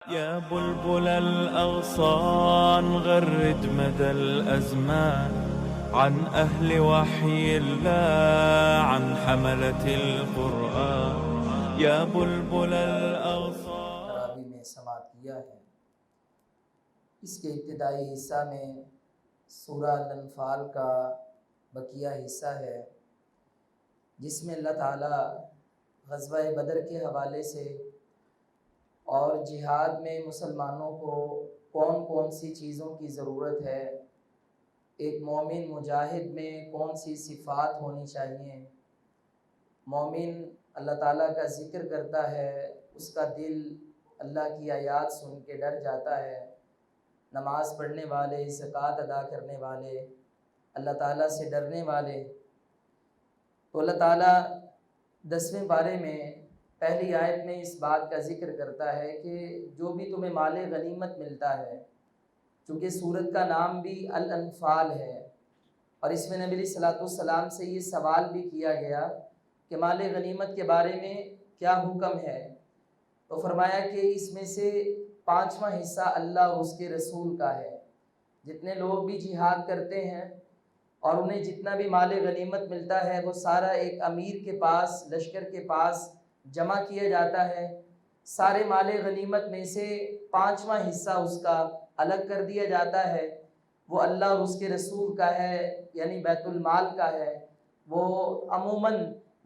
يا بلبل الأغصان غرد مدى الأزمان عن أهل وحي الله عن حملة القرآن يا بلبل الأغصان. تراویح میں سماعت کیا ہے۔ اس کے ابتدائی حصہ میں سورہ الانفال کا بقیہ حصہ ہے، جس میں اللہ تعالیٰ غزوہ بدر کے حوالے سے اور جہاد میں مسلمانوں کو کون کون سی چیزوں کی ضرورت ہے، ایک مومن مجاہد میں کون سی صفات ہونی چاہیے، مومن اللہ تعالیٰ کا ذکر کرتا ہے، اس کا دل اللہ کی آیات سن کے ڈر جاتا ہے، نماز پڑھنے والے، زکوٰۃ ادا کرنے والے، اللہ تعالیٰ سے ڈرنے والے۔ تو اللہ تعالیٰ 10ویں پارے میں پہلی آیت میں اس بات کا ذکر کرتا ہے کہ جو بھی تمہیں مال غنیمت ملتا ہے، چونکہ سورت کا نام بھی الانفال ہے، اور اس میں نبی علیہ الصلوٰۃ والسلام سے یہ سوال بھی کیا گیا کہ مال غنیمت کے بارے میں کیا حکم ہے، تو فرمایا کہ اس میں سے 5واں حصہ اللہ اور اس کے رسول کا ہے۔ جتنے لوگ بھی جہاد کرتے ہیں اور انہیں جتنا بھی مال غنیمت ملتا ہے، وہ سارا ایک امیر کے پاس، لشکر کے پاس جمع کیا جاتا ہے۔ سارے مال غنیمت میں سے 5واں حصہ اس کا الگ کر دیا جاتا ہے، وہ اللہ اور اس کے رسول کا ہے، یعنی بیت المال کا ہے۔ وہ عموماً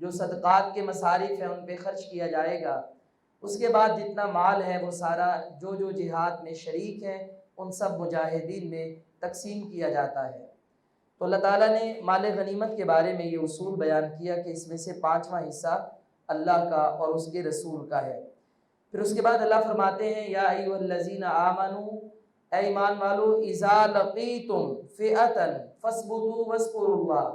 جو صدقات کے مصارف ہیں ان پہ خرچ کیا جائے گا۔ اس کے بعد جتنا مال ہے وہ سارا جو جہاد میں شریک ہیں ان سب مجاہدین میں تقسیم کیا جاتا ہے۔ تو اللہ تعالیٰ نے مال غنیمت کے بارے میں یہ اصول بیان کیا کہ اس میں سے 5واں حصہ اللہ کا اور اس کے رسول کا ہے۔ پھر اس کے بعد اللہ فرماتے ہیں یا ایھا الذین آمنوا، اے ایمان والو، اذا لقیتم فئۃ فاثبتوا واذکروا اللہ،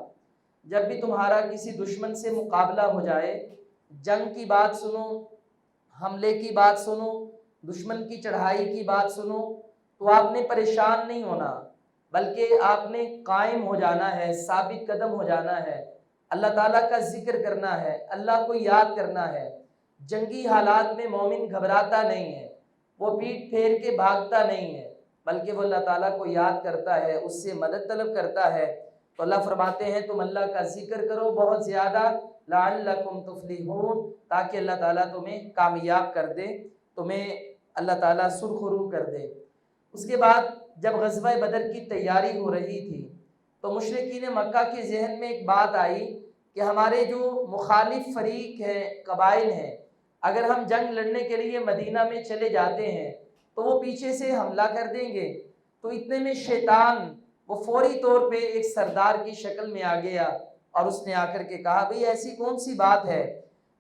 جب بھی تمہارا کسی دشمن سے مقابلہ ہو جائے، جنگ کی بات سنو، حملے کی بات سنو، دشمن کی چڑھائی کی بات سنو، تو آپ نے پریشان نہیں ہونا، بلکہ آپ نے قائم ہو جانا ہے، ثابت قدم ہو جانا ہے، اللہ تعالیٰ کا ذکر کرنا ہے، اللہ کو یاد کرنا ہے۔ جنگی حالات میں مومن گھبراتا نہیں ہے، وہ پیٹھ پھیر کے بھاگتا نہیں ہے، بلکہ وہ اللہ تعالیٰ کو یاد کرتا ہے، اس سے مدد طلب کرتا ہے۔ تو اللہ فرماتے ہیں تم اللہ کا ذکر کرو بہت زیادہ، لعلکم تفلحون، تاکہ اللہ تعالیٰ تمہیں کامیاب کر دے، تمہیں اللہ تعالیٰ سرخرو کر دے۔ اس کے بعد جب غزوہ بدر کی تیاری ہو رہی تھی تو مشرکین مکہ کے ذہن میں ایک بات آئی کہ ہمارے جو مخالف فریق ہیں، قبائل ہیں، اگر ہم جنگ لڑنے کے لیے مدینہ میں چلے جاتے ہیں تو وہ پیچھے سے حملہ کر دیں گے۔ تو اتنے میں شیطان وہ فوری طور پہ ایک سردار کی شکل میں آ گیا اور اس نے آ کر کے کہا بھئی ایسی کون سی بات ہے،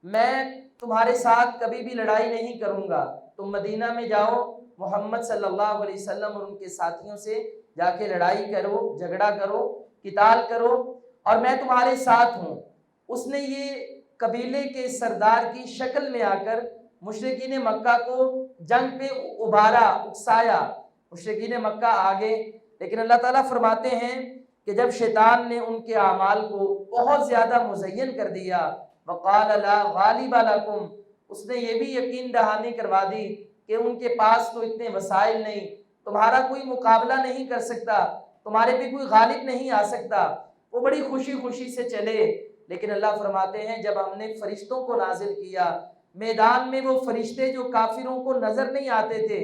میں تمہارے ساتھ کبھی بھی لڑائی نہیں کروں گا، تم مدینہ میں جاؤ، محمد صلی اللہ علیہ وسلم اور ان کے ساتھیوں سے جا کے لڑائی کرو، جھگڑا کرو، قتال کرو، اور میں تمہارے ساتھ ہوں۔ اس نے یہ قبیلے کے سردار کی شکل میں آ کر مشرکین مکہ کو جنگ پہ ابھارا، اکسایا۔ مشرکین مکہ آگے، لیکن اللہ تعالیٰ فرماتے ہیں کہ جب شیطان نے ان کے اعمال کو بہت زیادہ مزین کر دیا، وقال لا غالب لکم، اس نے یہ بھی یقین دہانی کروا دی کہ ان کے پاس تو اتنے وسائل نہیں، تمہارا کوئی مقابلہ نہیں کر سکتا، تمہارے بھی کوئی غالب نہیں آ سکتا۔ وہ بڑی خوشی خوشی سے چلے، لیکن اللہ فرماتے ہیں جب ہم نے فرشتوں کو نازل کیا، میدان میں وہ فرشتے جو کافروں کو نظر نہیں آتے تھے،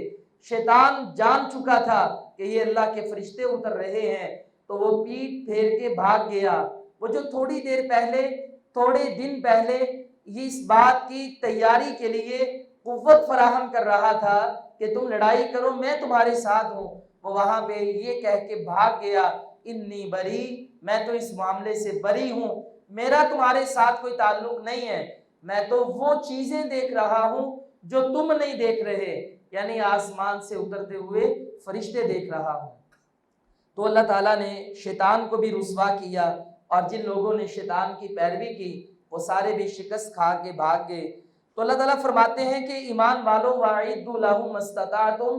شیطان جان چکا تھا کہ یہ اللہ کے فرشتے اتر رہے ہیں، تو وہ پیٹ پھیر کے بھاگ گیا۔ وہ جو تھوڑی دیر پہلے، تھوڑے دن پہلے یہ اس بات کی تیاری کے لیے قوت فراہم کر رہا تھا کہ تم لڑائی کرو میں تمہارے ساتھ ہوں، وہ وہاں پہ یہ کہہ کے بھاگ گیا انی بری، میں تو اس معاملے سے بری ہوں، میرا تمہارے ساتھ کوئی تعلق نہیں ہے، میں تو وہ چیزیں دیکھ رہا ہوں جو تم نہیں دیکھ رہے، یعنی آسمان سے اترتے ہوئے فرشتے دیکھ رہا ہوں۔ تو اللہ تعالیٰ نے شیطان کو بھی رسوا کیا، اور جن لوگوں نے شیطان کی پیروی کی وہ سارے بھی شکست کھا کے بھاگ گئے۔ تو اللہ تعالیٰ فرماتے ہیں کہ ایمان والو وَأَعِدُّوا لَهُمْ مَا اسْتَطَعْتُم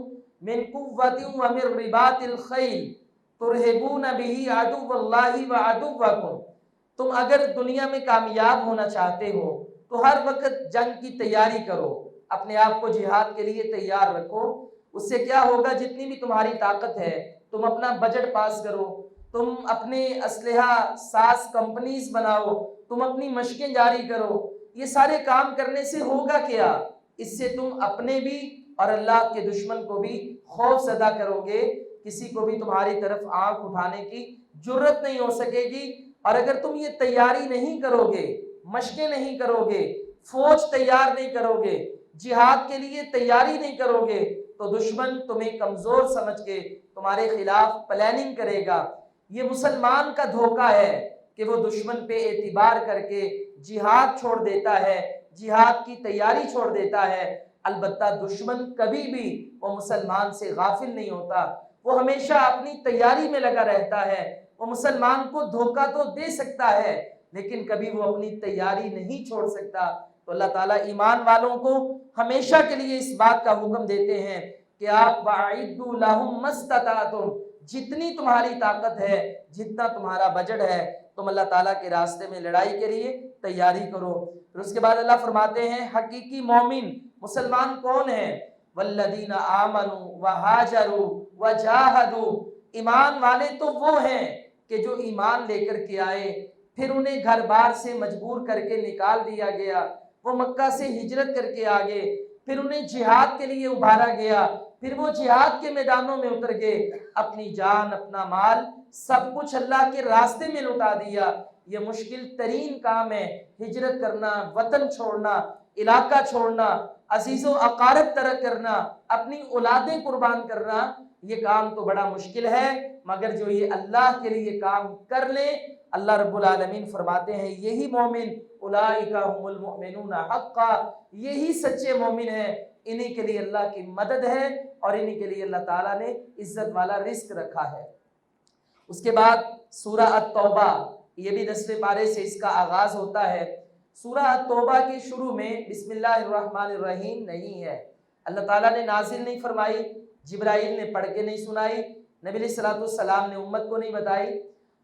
مِّن قُوَّةٍ وَمِن رِّبَاطِ الْخَيْلِ تُرْهِبُونَ بِهِ عَدُوَّ اللَّهِ وَعَدُوَّكُمْ، تم اگر دنیا میں کامیاب ہونا چاہتے ہو تو ہر وقت جنگ کی تیاری کرو، اپنے آپ کو جہاد کے لیے تیار رکھو۔ اس سے کیا ہوگا، جتنی بھی تمہاری طاقت ہے تم اپنا بجٹ پاس کرو، تم اپنے اسلحہ ساز کمپنیز بناؤ، تم اپنی مشقیں جاری کرو۔ یہ سارے کام کرنے سے ہوگا کیا، اس سے تم اپنے بھی اور اللہ کے دشمن کو بھی خوف زدہ کرو گے، کسی کو بھی تمہاری طرف آنکھ اٹھانے کی جرت نہیں ہو سکے گی۔ اور اگر تم یہ تیاری نہیں کرو گے، مشقیں نہیں کرو گے، فوج تیار نہیں کرو گے، جہاد کے لیے تیاری نہیں کرو گے، تو دشمن تمہیں کمزور سمجھ کے تمہارے خلاف پلاننگ کرے گا۔ یہ مسلمان کا دھوکہ ہے کہ وہ دشمن پہ اعتبار کر کے جہاد چھوڑ دیتا ہے، جہاد کی تیاری چھوڑ دیتا ہے۔ البتہ دشمن کبھی بھی وہ مسلمان سے غافل نہیں ہوتا، وہ ہمیشہ اپنی تیاری میں لگا رہتا ہے۔ وہ مسلمان کو دھوکہ تو دے سکتا ہے لیکن کبھی وہ اپنی تیاری نہیں چھوڑ سکتا۔ تو اللہ تعالیٰ ایمان والوں کو ہمیشہ کے لیے اس بات کا حکم دیتے ہیں کہ آپ وَأَعِدُّوا لَهُم مَّا اسْتَطَعْتُمْ، جتنی تمہاری طاقت ہے، جتنا تمہارا بجٹ ہے، تم اللہ تعالیٰ کے راستے میں لڑائی کے لیے تیاری کرو۔ پھر اس کے بعد اللہ فرماتے ہیں حقیقی مومن مسلمان کون ہیں؟ وَالَّذِينَ آمَنُوا وَهَاجَرُوا وَجَاهَدُوا، ایمان والے تو وہ ہیں کہ جو ایمان لے کر کے آئے، پھر انہیں گھر بار سے مجبور کر کے نکال دیا گیا، وہ مکہ سے ہجرت کر کے آگے، پھر انہیں جہاد کے لیے ابھارا گیا، پھر وہ جہاد کے میدانوں میں اتر گئے، اپنی جان اپنا مال سب کچھ اللہ کے راستے میں لٹا دیا۔ یہ مشکل ترین کام ہے، ہجرت کرنا، وطن چھوڑنا، علاقہ چھوڑنا، عزیز و اقارب ترک کرنا، اپنی اولادیں قربان کرنا، یہ کام تو بڑا مشکل ہے، مگر جو یہ اللہ کے لیے کام کر لے، اللہ رب العالمین فرماتے ہیں یہی مومن اولئک هم المؤمنون حقا، یہی سچے مومن ہیں، انہی کے لیے اللہ کی مدد ہے اور انہی کے لیے اللہ تعالیٰ نے عزت والا رزق رکھا ہے۔ اس کے بعد سورہ التوبہ، یہ بھی 10ویں پارے سے اس کا آغاز ہوتا ہے۔ سورہ التوبہ کے شروع میں بسم اللہ الرحمن الرحیم نہیں ہے، اللہ تعالیٰ نے نازل نہیں فرمائی، جبرائیل نے پڑھ کے نہیں سنائی، نبی علیہ السلام نے امت کو نہیں بتائی۔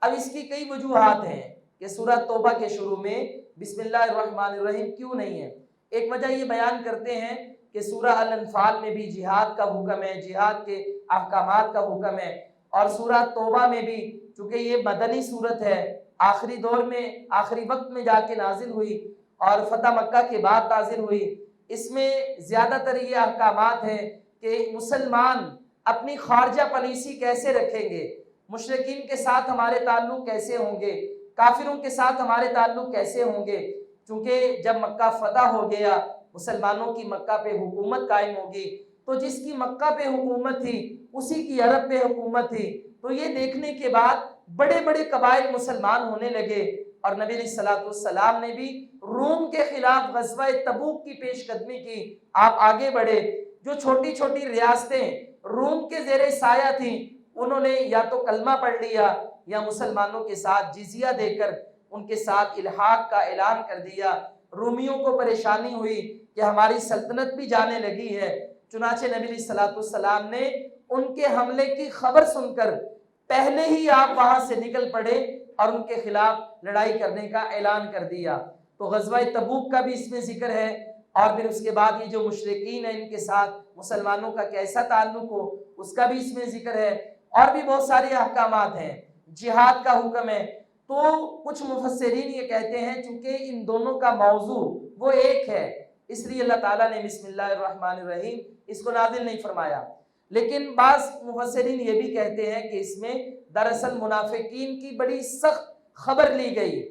اب اس کی کئی وجوہات ہیں کہ سورہ توبہ کے شروع میں بسم اللہ الرحمن الرحیم کیوں نہیں ہے۔ ایک وجہ یہ بیان کرتے ہیں کہ سورہ الانفال میں بھی جہاد کا حکم ہے، جہاد کے احکامات کا حکم ہے، اور سورہ توبہ میں بھی چونکہ یہ مدنی صورت ہے، آخری دور میں آخری وقت میں جا کے نازل ہوئی اور فتح مکہ کے بعد نازل ہوئی، اس میں زیادہ تر یہ احکامات ہیں کہ مسلمان اپنی خارجہ پالیسی کیسے رکھیں گے، مشرکین کے ساتھ ہمارے تعلق کیسے ہوں گے، کافروں کے ساتھ ہمارے تعلق کیسے ہوں گے، چونکہ جب مکہ فتح ہو گیا، مسلمانوں کی مکہ پہ حکومت قائم ہوگی، تو جس کی مکہ پہ حکومت تھی اسی کی عرب پہ حکومت تھی، تو یہ دیکھنے کے بعد بڑے بڑے قبائل مسلمان ہونے لگے، اور نبی علیہ السلام نے بھی روم کے خلاف غزوہ تبوک کی پیش قدمی کی، آپ آگے بڑھے، جو چھوٹی چھوٹی ریاستیں روم کے زیر سایہ تھیں انہوں نے یا تو کلمہ پڑھ لیا یا مسلمانوں کے ساتھ جزیہ دے کر ان کے ساتھ الحاق کا اعلان کر دیا۔ رومیوں کو پریشانی ہوئی کہ ہماری سلطنت بھی جانے لگی ہے، چنانچہ نبی علیہ السلام نے ان کے حملے کی خبر سن کر پہلے ہی آپ وہاں سے نکل پڑے اور ان کے خلاف لڑائی کرنے کا اعلان کر دیا۔ تو غزوہ تبوک کا بھی اس میں ذکر ہے، اور پھر اس کے بعد یہ جو مشرکین ہیں ان کے ساتھ مسلمانوں کا کیسا تعلق ہو اس کا بھی اس میں ذکر ہے، اور بھی بہت سارے احکامات ہیں، جہاد کا حکم ہے۔ تو کچھ مفسرین یہ کہتے ہیں چونکہ ان دونوں کا موضوع وہ ایک ہے، اس لیے اللہ تعالیٰ نے بسم اللہ الرحمن الرحیم اس کو نازل نہیں فرمایا۔ لیکن بعض مفسرین یہ بھی کہتے ہیں کہ اس میں دراصل منافقین کی بڑی سخت خبر لی گئی،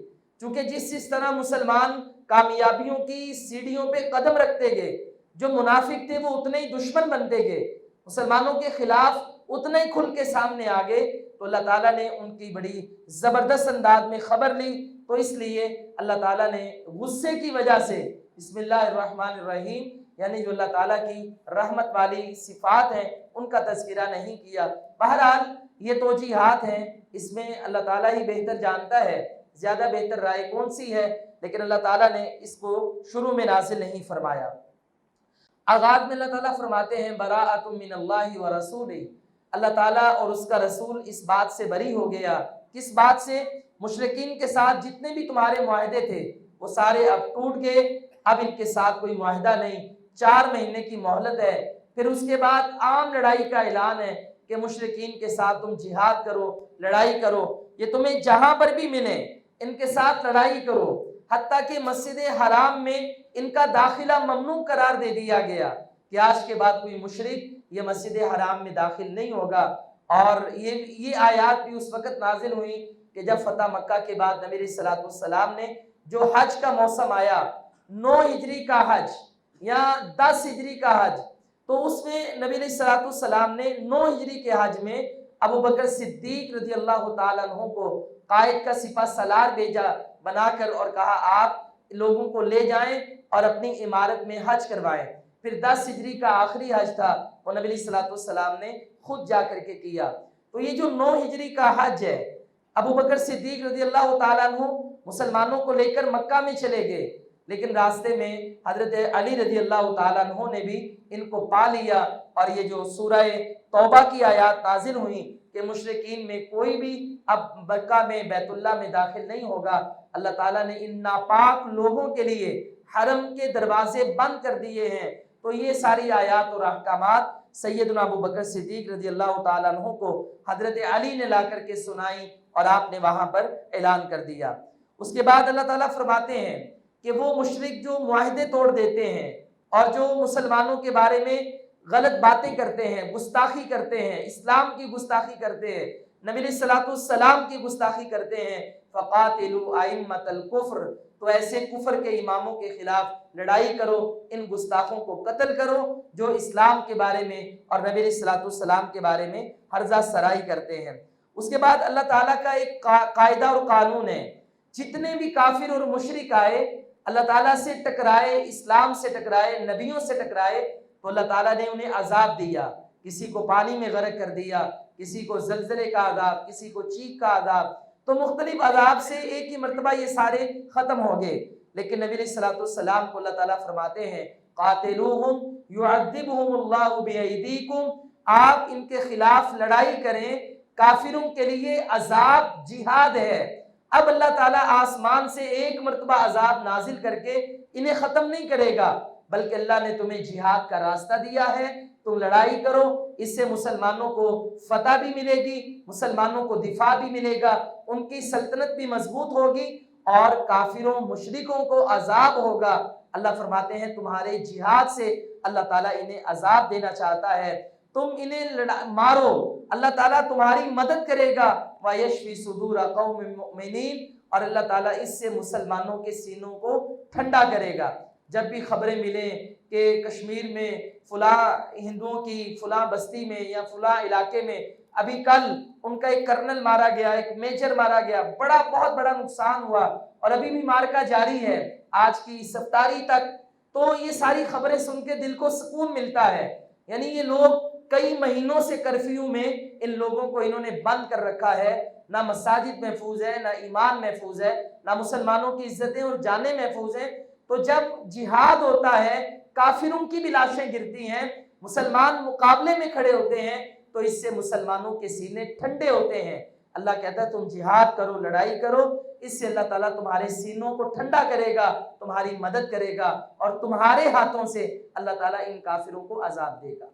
چونکہ جس طرح مسلمان کامیابیوں کی سیڑھیوں پہ قدم رکھتے گئے، جو منافق تھے وہ اتنے ہی دشمن بنتے گئے، مسلمانوں کے خلاف اتنے ہی کھل کے سامنے آگے، تو اللہ تعالیٰ نے ان کی بڑی زبردست انداز میں خبر لی، تو اس لیے اللہ تعالیٰ نے غصے کی وجہ سے بسم اللہ الرحمن الرحیم یعنی جو اللہ تعالیٰ کی رحمت والی صفات ہیں ان کا تذکرہ نہیں کیا۔ بہرحال یہ توجیہات ہیں، اس میں اللہ تعالیٰ ہی بہتر جانتا ہے زیادہ بہتر رائے کون سی ہے، لیکن اللہ تعالیٰ نے اس کو شروع میں نازل نہیں فرمایا۔ آغاز میں اللہ تعالیٰ فرماتے ہیں براءۃ من اللہ ورسولہ، اللہ تعالیٰ اور اس کا رسول اس بات سے بری ہو گیا، کس بات سے؟ مشرکین کے ساتھ جتنے بھی تمہارے معاہدے تھے وہ سارے اب ٹوٹ گئے، اب ان کے ساتھ کوئی معاہدہ نہیں، 4 مہینے کی مہلت ہے، پھر اس کے بعد عام لڑائی کا اعلان ہے کہ مشرکین کے ساتھ تم جہاد کرو، لڑائی کرو، یہ تمہیں جہاں پر بھی ملے ان کے ساتھ لڑائی کرو، حتیٰ کہ مسجد حرام میں ان کا داخلہ ممنوع قرار دے دیا گیا کہ آج کے بعد کوئی مشرک یہ مسجد حرام میں داخل نہیں ہوگا۔ اور یہ آیات بھی اس وقت نازل ہوئی کہ جب فتح مکہ کے بعد نبی علیہ الصلوۃ والسلام نے جو حج کا موسم آیا، 9 ہجری کا حج یا 10 ہجری کا حج، تو اس میں نبی علیہ الصلوۃ والسلام نے 9 ہجری کے حج میں ابو بکر صدیق رضی اللہ تعالیٰ عنہ کو قائد کا سپہ سالار بھیجا بنا کر اور کہا آپ لوگوں کو لے جائیں اور اپنی عمارت میں حج کروائیں۔ پھر 10 ہجری کا آخری حج تھا، وہ نبی علیہ الصلوۃ والسلام نے خود جا کر کے کیا۔ تو یہ جو 9 ہجری کا حج ہے، ابو بکر صدیق رضی اللہ تعالیٰ عنہ مسلمانوں کو لے کر مکہ میں چلے گئے، لیکن راستے میں حضرت علی رضی اللہ تعالیٰ عنہ نے بھی ان کو پا لیا، اور یہ جو سورہ توبہ کی آیات نازل ہوئیں کہ مشرکین میں کوئی بھی اب مکہ میں بیت اللہ میں داخل نہیں ہوگا، اللہ تعالیٰ نے ان ناپاک لوگوں کے لیے حرم کے دروازے بند کر دیے ہیں۔ تو یہ ساری آیات اور احکامات سیدنا ابو بکر صدیق رضی اللہ تعالیٰ عنہ کو حضرت علی نے لا کر کے سنائی اور آپ نے وہاں پر اعلان کر دیا۔ اس کے بعد اللہ تعالیٰ فرماتے ہیں کہ وہ مشرک جو معاہدے توڑ دیتے ہیں اور جو مسلمانوں کے بارے میں غلط باتیں کرتے ہیں، گستاخی کرتے ہیں، اسلام کی گستاخی کرتے ہیں، نبی علیہ الصلوۃ والسلام کی گستاخی کرتے ہیں، فقاتلوا ائمۃ الکفر، تو ایسے کفر کے اماموں کے خلاف لڑائی کرو، ان گستاخوں کو قتل کرو جو اسلام کے بارے میں اور نبی علیہ الصلوۃ والسلام کے بارے میں ہرزہ سرائی کرتے ہیں۔ اس کے بعد اللہ تعالیٰ کا ایک قاعدہ اور قانون ہے، جتنے بھی کافر اور مشرک آئے، اللہ تعالیٰ سے ٹکرائے، اسلام سے ٹکرائے، نبیوں سے ٹکرائے، تو اللہ تعالیٰ نے انہیں عذاب دیا، کسی کو پانی میں غرق کر دیا، کسی کو زلزلے کا عذاب، کسی کو چیخ کا عذاب، تو مختلف عذاب سے ایک ہی مرتبہ یہ سارے ختم ہو گئے۔ لیکن نبی علیہ الصلوۃ والسلام کو اللہ تعالیٰ فرماتے ہیں قاتلوہم یعذبہم اللہ بایدیکم، آپ ان کے خلاف لڑائی کریں، کافروں کے لیے عذاب جہاد ہے۔ اب اللہ تعالیٰ آسمان سے ایک مرتبہ عذاب نازل کر کے انہیں ختم نہیں کرے گا، بلکہ اللہ نے تمہیں جہاد کا راستہ دیا ہے، تم لڑائی کرو، اس سے مسلمانوں کو فتح بھی ملے گی، مسلمانوں کو دفاع بھی ملے گا، ان کی سلطنت بھی مضبوط ہوگی، اور کافروں مشرکوں کو عذاب ہوگا۔ اللہ فرماتے ہیں تمہارے جہاد سے اللہ تعالیٰ انہیں عذاب دینا چاہتا ہے، تم انہیں مارو، اللہ تعالیٰ تمہاری مدد کرے گا، وَيَشْفِ صُدُورَ قَوْمٍ مُؤْمِنِينَ، اور اللہ تعالیٰ اس سے مسلمانوں کے سینوں کو ٹھنڈا کرے گا۔ جب بھی خبریں ملیں کہ کشمیر میں فلاں ہندوؤں کی فلاں بستی میں یا فلاں علاقے میں ابھی کل ان کا ایک کرنل مارا گیا، ایک میجر مارا گیا، بہت بڑا نقصان ہوا، اور ابھی بھی مارکا جاری ہے آج کی اس افطاری تک، تو یہ ساری خبریں سن کے دل کو سکون ملتا ہے۔ یعنی یہ لوگ کئی مہینوں سے کرفیو میں ان لوگوں کو انہوں نے بند کر رکھا ہے، نہ مساجد محفوظ ہے، نہ ایمان محفوظ ہے، نہ مسلمانوں کی عزتیں اور جانیں محفوظ ہیں۔ تو جب جہاد ہوتا ہے، کافروں کی بھی لاشیں گرتی ہیں، مسلمان مقابلے میں کھڑے ہوتے ہیں، تو اس سے مسلمانوں کے سینے ٹھنڈے ہوتے ہیں۔ اللہ کہتا ہے تم جہاد کرو، لڑائی کرو، اس سے اللہ تعالیٰ تمہارے سینوں کو ٹھنڈا کرے گا، تمہاری مدد کرے گا، اور تمہارے ہاتھوں سے اللہ تعالیٰ ان کافروں کو عذاب دے گا۔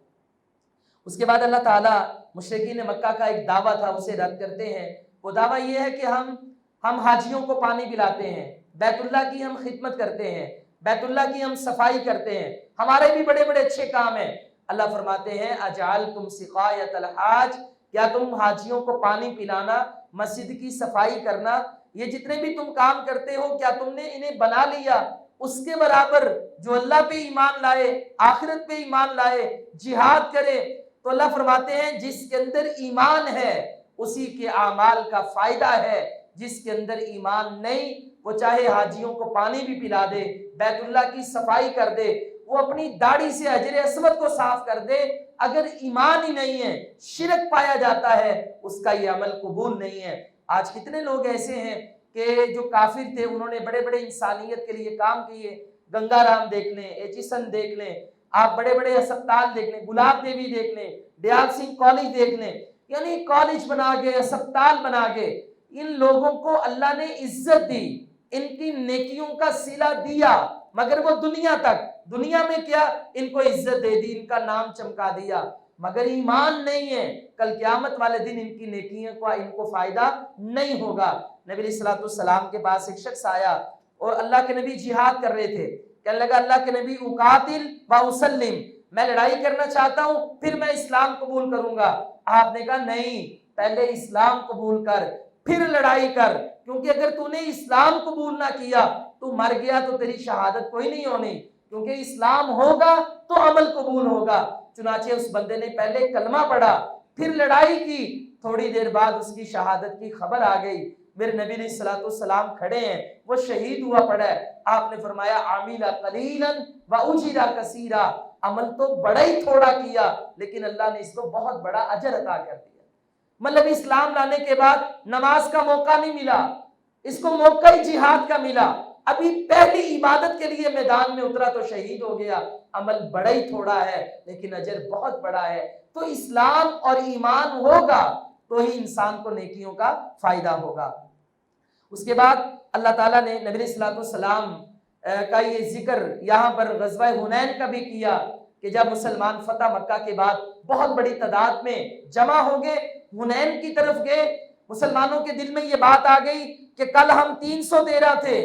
اس کے بعد اللہ تعالیٰ مشرکین مکہ کا ایک دعویٰ تھا اسے رد کرتے ہیں۔ وہ دعویٰ یہ ہے کہ ہم حاجیوں کو پانی پلاتے ہیں، بیت اللہ کی ہم خدمت کرتے ہیں، بیت اللہ کی ہم صفائی کرتے ہیں، ہمارے بھی بڑے بڑے اچھے کام ہیں۔ اللہ فرماتے ہیں اجعلتم سقایۃ الحاج، کیا تم حاجیوں کو پانی پلانا، مسجد کی صفائی کرنا، یہ جتنے بھی تم کام کرتے ہو، کیا تم نے انہیں بنا لیا اس کے برابر جو اللہ پہ ایمان لائے، آخرت پہ ایمان لائے، جہاد کرے؟ تو اللہ فرماتے ہیں جس کے اندر ایمان ہے اسی کے اعمال کا فائدہ ہے، جس کے اندر ایمان نہیں وہ چاہے حاجیوں کو پانی بھی پلا دے، بیت اللہ کی صفائی کر دے، وہ اپنی داڑھی سے حجر اسود کو صاف کر دے، اگر ایمان ہی نہیں ہے، شرک پایا جاتا ہے، اس کا یہ عمل قبول نہیں ہے۔ آج کتنے لوگ ایسے ہیں کہ جو کافر تھے، انہوں نے بڑے بڑے انسانیت کے لیے کام کیے، گنگا رام دیکھ لیں، ایچیسن دیکھ لیں، آپ بڑے بڑے ہسپتال دیکھ لیں، گلاب دیوی دیکھ لیں، دیال سنگھ کالج دیکھ لیں، یعنی کالج بنا گئے، ہسپتال بنا گئے۔ ان لوگوں کو اللہ نے عزت دی، ان کی نیکیوں کا صلہ دیا، مگر وہ دنیا تک، دنیا میں کیا ان کو عزت دے دی، ان کا نام چمکا دیا، مگر ایمان نہیں ہے، کل قیامت والے دن ان کی نیکیوں کا ان کو فائدہ نہیں ہوگا۔ نبی علیہ الصلوۃ والسلام کے پاس ایک شخص آیا اور اللہ کے نبی جہاد کر رہے تھے، کہنے لگا اللہ کے نبی اقاتل و اسلم، میں لڑائی کرنا چاہتا ہوں پھر میں اسلام قبول کروں گا۔ آپ نے کہا نہیں، پہلے اسلام قبول کر پھر لڑائی کر، کیونکہ اگر تو نے اسلام قبول نہ کیا تو مر گیا تو تیری شہادت کوئی نہیں ہونی، کیونکہ اسلام ہوگا تو عمل قبول ہوگا۔ چنانچہ اس بندے نے پہلے کلمہ پڑھا پھر لڑائی کی، تھوڑی دیر بعد اس کی شہادت کی خبر آ گئی۔ میرے نبی علیہ الصلوۃ والسلام کھڑے ہیں، وہ شہید ہوا پڑا ہے۔ آپ نے فرمایا عامل قلیلا واجر کثیرا، عمل تو بڑا ہی تھوڑا کیا لیکن اللہ نے اس کو بہت بڑا اجر عطا کر دیا۔ مطلب اسلام لانے کے بعد نماز کا موقع نہیں ملا، اس کو موقع ہی جہاد کا ملا، ابھی پہلی عبادت کے لیے میدان میں اترا تو شہید ہو گیا۔ عمل بڑا ہی تھوڑا ہے لیکن اجر بہت بڑا ہے۔ تو اسلام اور ایمان ہوگا تو ہی انسان کو نیکیوں کا فائدہ ہوگا۔ اس کے بعد اللہ تعالیٰ نے نبی علیہ الصلوۃ والسلام کا یہ ذکر یہاں پر غزوہ حنین کا بھی کیا کہ جب مسلمان فتح مکہ کے بعد بہت بڑی تعداد میں جمع ہو گئے، حنین کی طرف گئے، مسلمانوں کے دل میں یہ بات آ گئی کہ کل ہم 313 تھے،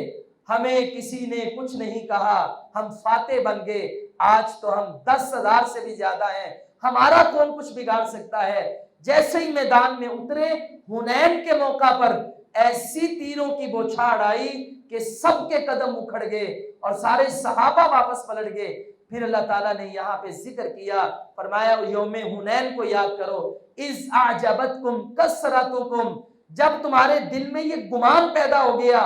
ہمیں کسی نے کچھ نہیں کہا، ہم فاتح بن گئے، آج تو ہم 10,000 سے بھی زیادہ ہیں، ہمارا کون کچھ بگاڑ سکتا ہے۔ جیسے ہی میدان میں اترے، حنین کے موقع پر ایسی تیروں کی بوچھاڑ آئی کہ سب کے قدم اکھڑ گئے اور سارے صحابہ واپس پلٹ گئے۔ پھر اللہ تعالیٰ نے یہاں پہ ذکر کیا، فرمایا یوم حنین کو یاد کرو، اذ اعجبتکم کثرتکم، جب تمہارے دل میں یہ گمان پیدا ہو گیا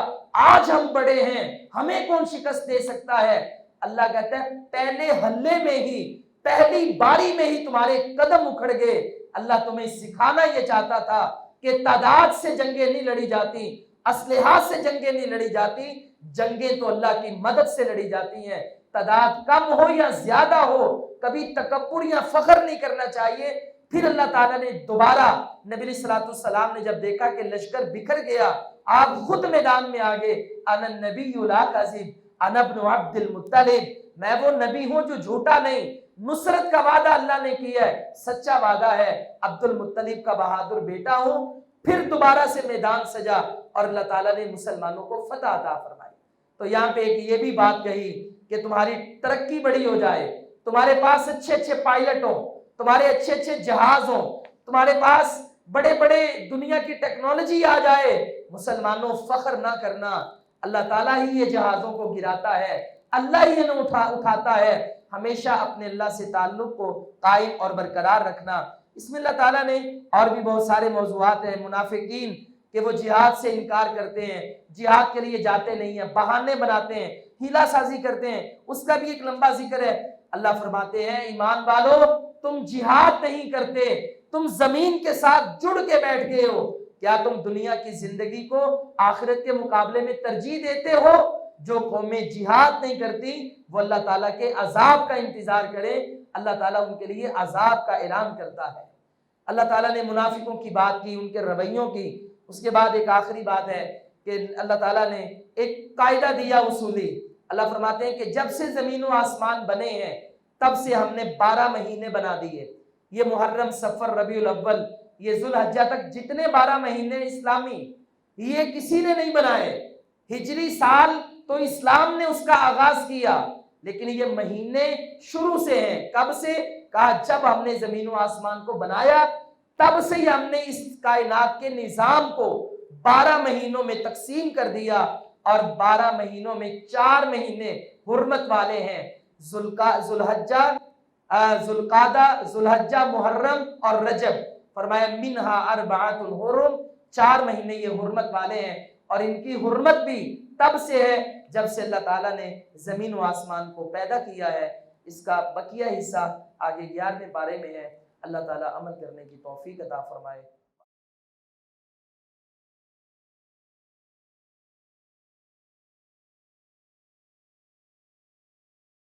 آج ہم بڑے ہیں، ہمیں کون شکست دے سکتا ہے۔ اللہ کہتا ہے پہلے حلے میں ہی، پہلی باری میں ہی تمہارے قدم اکھڑ گئے۔ اللہ تمہیں سکھانا یہ چاہتا تھا کہ تعداد سے جنگیں نہیں لڑی جاتی، اسلحہ سے جنگیں نہیں لڑی جاتی، جنگیں تو اللہ کی مدد سے لڑی جاتی ہیں۔ تعداد کم ہو یا زیادہ ہو، کبھی تکبر یا فخر نہیں کرنا چاہیے۔ پھر اللہ تعالیٰ نے دوبارہ نبی علیہ الصلوۃ والسلام نے جب دیکھا کہ لشکر بکھر گیا، آپ خود میدان میں آگے، انا النبی لا کذب انا ابن عبد المطلب، میں وہ نبی ہوں جو جھوٹا نہیں، نصرت کا وعدہ اللہ نے کیا ہے، سچا وعدہ ہے، عبد المطلب کا بہادر بیٹا ہوں۔ پھر دوبارہ سے میدان سجا اور اللہ تعالیٰ نے مسلمانوں کو فتح عطا فرمائی۔ تو یہاں پہ ایک یہ بھی بات کہی کہ تمہاری ترقی بڑی ہو جائے، تمہارے پاس اچھے اچھے پائلٹ ہوں، تمہارے اچھے اچھے جہاز ہوں، تمہارے پاس بڑے بڑے دنیا کی ٹیکنالوجی آ جائے، مسلمانوں فخر نہ کرنا، اللہ تعالیٰ ہی یہ جہازوں کو گراتا ہے، اللہ ہی انہیں اٹھاتا ہے، ہمیشہ اپنے اللہ سے تعلق کو قائم اور برقرار رکھنا۔ اس میں اللہ تعالیٰ نے اور بھی بہت سارے موضوعات ہیں، منافقین کہ وہ جہاد سے انکار کرتے ہیں، جہاد کے لیے جاتے نہیں ہیں، بہانے بناتے ہیں، ہیلا سازی کرتے ہیں، اس کا بھی ایک لمبا ذکر ہے۔ اللہ فرماتے ہیں ایمان والو تم جہاد نہیں کرتے، تم زمین کے ساتھ جڑ کے بیٹھ گئے ہو، کیا تم دنیا کی زندگی کو آخرت کے مقابلے میں ترجیح دیتے ہو؟ جو قومیں جہاد نہیں کرتی وہ اللہ تعالیٰ کے عذاب کا انتظار کرے، اللہ تعالیٰ ان کے لیے عذاب کا اعلان کرتا ہے۔ اللہ تعالیٰ نے منافقوں کی بات کی، ان کے رویوں کی۔ اس کے بعد ایک آخری بات ہے کہ اللہ تعالیٰ نے ایک قاعدہ دیا اصولی۔ اللہ فرماتے ہیں کہ جب سے زمین و آسمان بنے ہیں تب سے ہم نے 12 مہینے بنا دیے۔ یہ محرم، صفر، ربیع الاول، یہ ذوالحجہ تک جتنے 12 مہینے اسلامی، یہ کسی نے نہیں بنائے۔ ہجری سال تو اسلام نے اس کا آغاز کیا، لیکن یہ مہینے شروع سے ہیں۔ کب سے؟ کہا جب ہم نے زمین و آسمان کو بنایا تب سے ہی ہم نے اس کائنات کے نظام کو 12 مہینوں میں تقسیم کر دیا، اور 12 مہینوں میں 4 مہینے حرمت والے ہیں، ذوالحجہ، ذوالقعدہ، ذوالحجہ، محرم اور رجب۔ فرمایا منہا اربعۃ حرم، 4 مہینے یہ حرمت والے ہیں، اور ان کی حرمت بھی تب سے ہے جب سے اللہ تعالیٰ نے زمین و آسمان کو پیدا کیا ہے۔ اس کا بقیہ حصہ آگے 11ویں پارے میں ہے۔ اللہ تعالیٰ عمل کرنے کی توفیق عطا فرمائے۔